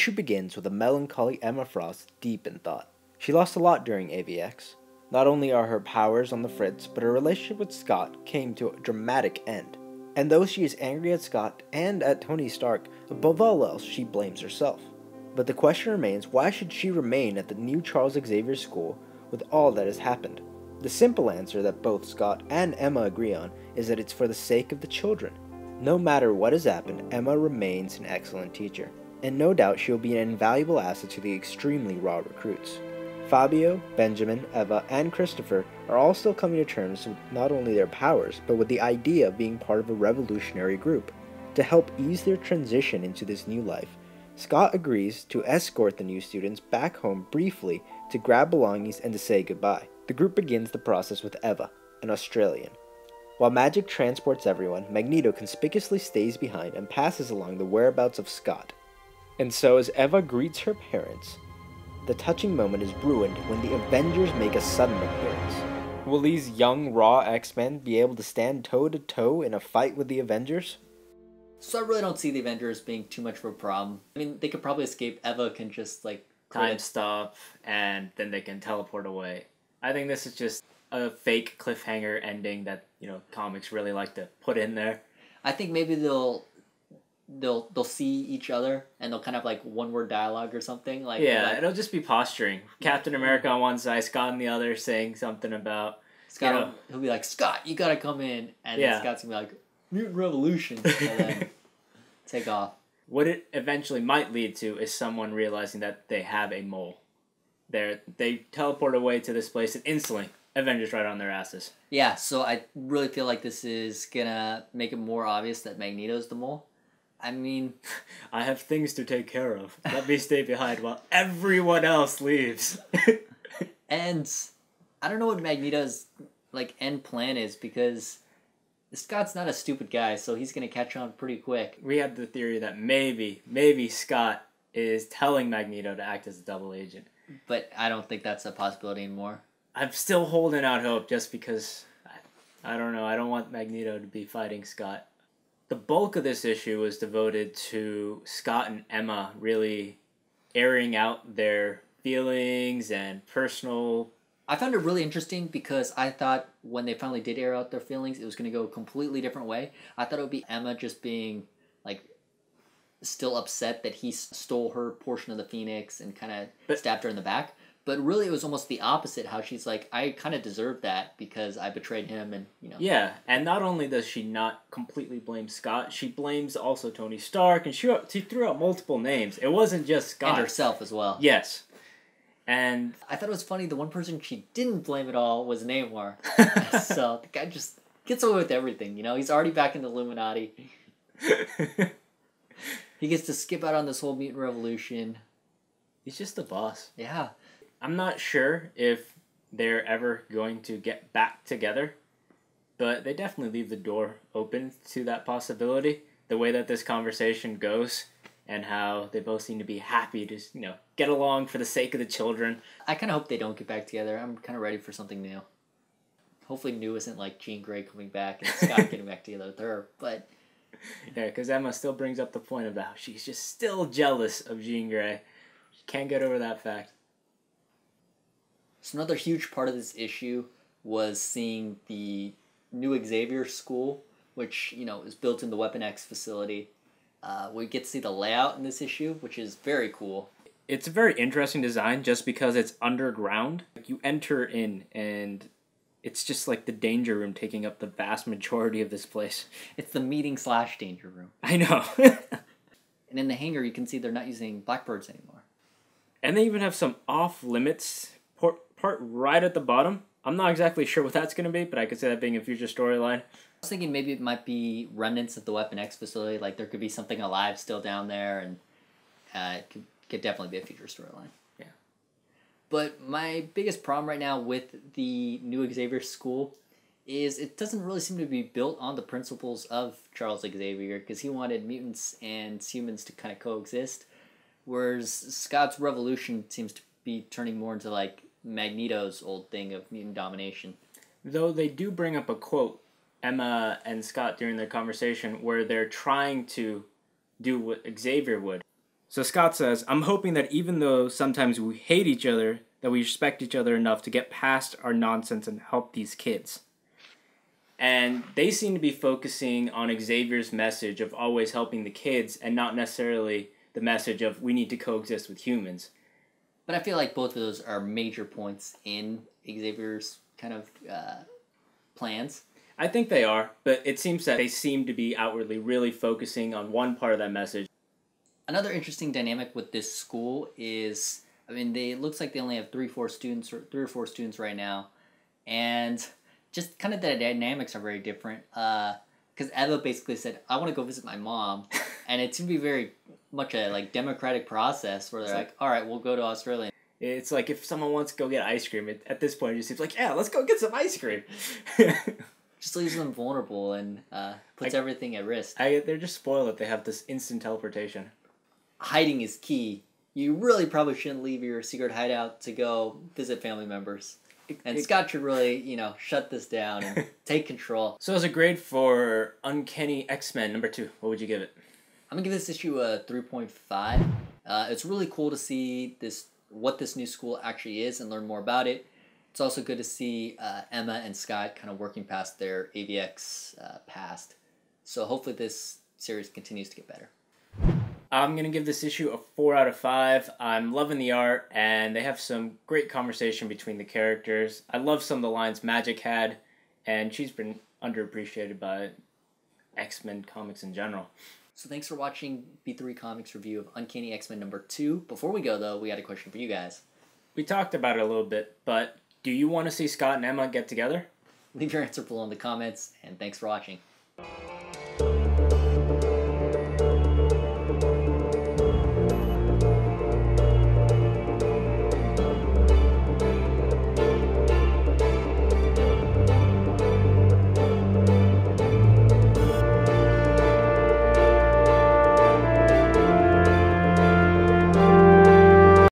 issue begins with a melancholy Emma Frost deep in thought. She lost a lot during AVX. Not only are her powers on the fritz, but her relationship with Scott came to a dramatic end. And though she is angry at Scott and at Tony Stark, above all else she blames herself. But the question remains, why should she remain at the new Charles Xavier School with all that has happened? The simple answer that both Scott and Emma agree on is that it's for the sake of the children. No matter what has happened, Emma remains an excellent teacher, and no doubt she will be an invaluable asset to the extremely raw recruits. Fabio, Benjamin, Eva, and Christopher are all still coming to terms with not only their powers, but with the idea of being part of a revolutionary group. To help ease their transition into this new life, Scott agrees to escort the new students back home briefly to grab belongings and to say goodbye. The group begins the process with Eva, an Australian. While magic transports everyone, Magneto conspicuously stays behind and passes along the whereabouts of Scott. And so as Eva greets her parents, the touching moment is ruined when the Avengers make a sudden appearance. Will these young, raw X-Men be able to stand toe-to-toe in a fight with the Avengers? So I really don't see the Avengers being too much of a problem. I mean, they could probably escape. Eva can just, time stop, and then they can teleport away. I think this is just a fake cliffhanger ending that, comics really like to put in there. I think maybe they'll see each other and they'll kind of one-word dialogue or something. It'll just be posturing. Captain America on one side, Scott on the other, saying something about... Scott, he'll be like, Scott, you gotta come in. And then Scott's gonna be like, Mutant Revolution. And then take off. What it eventually might lead to is someone realizing that they have a mole. They teleport away to this place and instantly, Avengers right on their asses. Yeah, so I really feel like this is gonna make it more obvious that Magneto's the mole. I mean... I have things to take care of. Let me stay behind while everyone else leaves. And I don't know what Magneto's end plan is, because Scott's not a stupid guy, so he's going to catch on pretty quick. We have the theory that maybe Scott is telling Magneto to act as a double agent. But I don't think that's a possibility anymore. I'm still holding out hope just because, I don't know, I don't want Magneto to be fighting Scott. The bulk of this issue was devoted to Scott and Emma really airing out their feelings and personal... I found it really interesting because I thought when they finally did air out their feelings, it was going to go a completely different way. I thought it would be Emma just being, still upset that he stole her portion of the Phoenix and kind of stabbed her in the back. But really, it was almost the opposite, how she's like, I kind of deserved that because I betrayed him and, Yeah, and not only does she not completely blame Scott, she blames also Tony Stark, and she threw out multiple names. It wasn't just Scott. And herself as well. Yes. And I thought it was funny, the one person she didn't blame at all was Namor. So the guy just gets away with everything, He's already back in the Illuminati. He gets to skip out on this whole mutant revolution. He's just the boss. Yeah. I'm not sure if they're ever going to get back together, but they definitely leave the door open to that possibility. The way that this conversation goes and how they both seem to be happy to, get along for the sake of the children. I kind of hope they don't get back together. I'm kind of ready for something new. Hopefully new isn't like Jean Grey coming back and Scott getting back together with her, but... Yeah, because Emma still brings up the point of how she's just still jealous of Jean Grey. She can't get over that fact. So another huge part of this issue was seeing the new Xavier School, which, is built in the Weapon X facility. We get to see the layout in this issue, which is very cool. It's a very interesting design just because it's underground. You enter in and it's just like the danger room taking up the vast majority of this place. It's the meeting/danger room. I know. And in the hangar, you can see they're not using Blackbirds anymore. And they even have some off-limits part right at the bottom. I'm not exactly sure what that's going to be, but I could see that being a future storyline. I was thinking maybe it might be remnants of the Weapon X facility, there could be something alive still down there, and it could definitely be a future storyline. Yeah. But my biggest problem right now with the new Xavier School is it doesn't really seem to be built on the principles of Charles Xavier, because he wanted mutants and humans to kind of coexist, whereas Scott's revolution seems to be turning more into Magneto's old thing of mutant domination. Though they do bring up a quote, Emma and Scott during their conversation, where they're trying to do what Xavier would. So Scott says, I'm hoping that even though sometimes we hate each other, that we respect each other enough to get past our nonsense and help these kids. And they seem to be focusing on Xavier's message of always helping the kids and not necessarily the message of we need to coexist with humans. But I feel like both of those are major points in Xavier's kind of plans. I think they are, but it seems that they seem to be outwardly really focusing on one part of that message. Another interesting dynamic with this school is, I mean, it looks like they only have 3 or 4 students right now, and just kind of the dynamics are very different. Because Eva basically said, "I want to go visit my mom," and it seemed to be very much a democratic process where they're like, "All right, we'll go to Australia." It's like if someone wants to go get ice cream, at this point it just seems like, yeah, let's go get some ice cream. Just leaves them vulnerable and puts everything at risk. They're just spoiled that they have this instant teleportation. Hiding is key. You really probably shouldn't leave your secret hideout to go visit family members. And Scott should really, shut this down and take control. So as a grade for Uncanny X-Men #2, what would you give it? I'm going to give this issue a 3.5. It's really cool to see what this new school actually is and learn more about it. It's also good to see Emma and Scott kind of working past their AVX past. So hopefully this series continues to get better. I'm going to give this issue a 4 out of 5. I'm loving the art, and they have some great conversation between the characters. I love some of the lines Magic had, and she's been underappreciated by X-Men comics in general. So thanks for watching B3 Comics review of Uncanny X-Men #2. Before we go, though, we had a question for you guys. We talked about it a little bit, but do you want to see Scott and Emma get together? Leave your answer below in the comments, and thanks for watching.